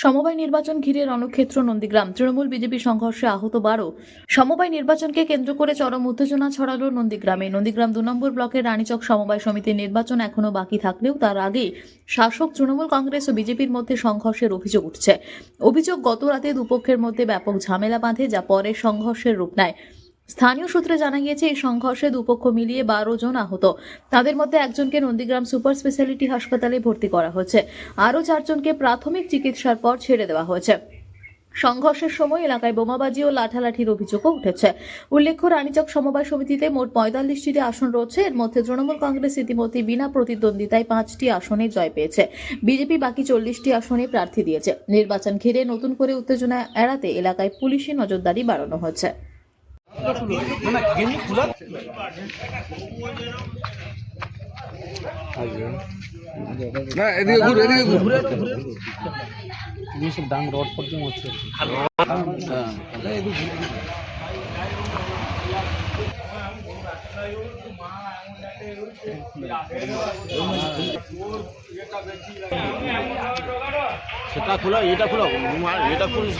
সমবায় নির্বাচন ঘিরে রণক্ষেত্র নন্দীগ্রাম। তৃণমূল বিজেপি সংঘর্ষে আহত 12। সমবায় নির্বাচনকে কেন্দ্র করে চরম উত্তেজনা ছড়ালো নন্দীগ্রামে। নন্দীগ্রাম 2 নম্বর ব্লকের রানীচক সমবায় সমিতির নির্বাচন এখনো বাকি থাকলেও তার আগেই শাসক তৃণমূল কংগ্রেস ও বিজেপির মধ্যে সংঘর্ষের অভিযোগ উঠছে। অভিযোগ, গত রাতে দুপক্ষের মধ্যে ব্যাপক ঝামেলা বাঁধে, যা পরে সংঘর্ষের রূপ নেয়। স্থানীয় সূত্রে জানা গিয়েছে, এই সংঘর্ষে দুপক্ষ মিলিয়ে 12 জন আহত। তাদের মধ্যে একজনকে নন্দীগ্রাম সুপার স্পেশালিটি হাসপাতালে ভর্তি করা হয়েছে। আরও 4 জনকে প্রাথমিক চিকিৎসার পর ছেড়ে দেওয়া হয়েছে। সংঘর্ষের সময় এলাকায় বোমাবাজি ও লাঠালাঠির অভিযোগও উঠেছে। উল্লেখ্য, রানীচক সমবায় সমিতিতে মোট 45টি আসন রয়েছে। এর মধ্যে তৃণমূল কংগ্রেস ইতিমধ্যে বিনা প্রতিদ্বন্দ্বিতায় 5টি আসনে জয় পেয়েছে। বিজেপি বাকি 40টি আসনে প্রার্থী দিয়েছে। নির্বাচন ঘিরে নতুন করে উত্তেজনা এড়াতে এলাকায় পুলিশি নজরদারি বাড়ানো হয়েছে। ডাং রড পর্যন্ত হচ্ছে। সেটা খোলা, এটা খোলা, এটা খুলিস।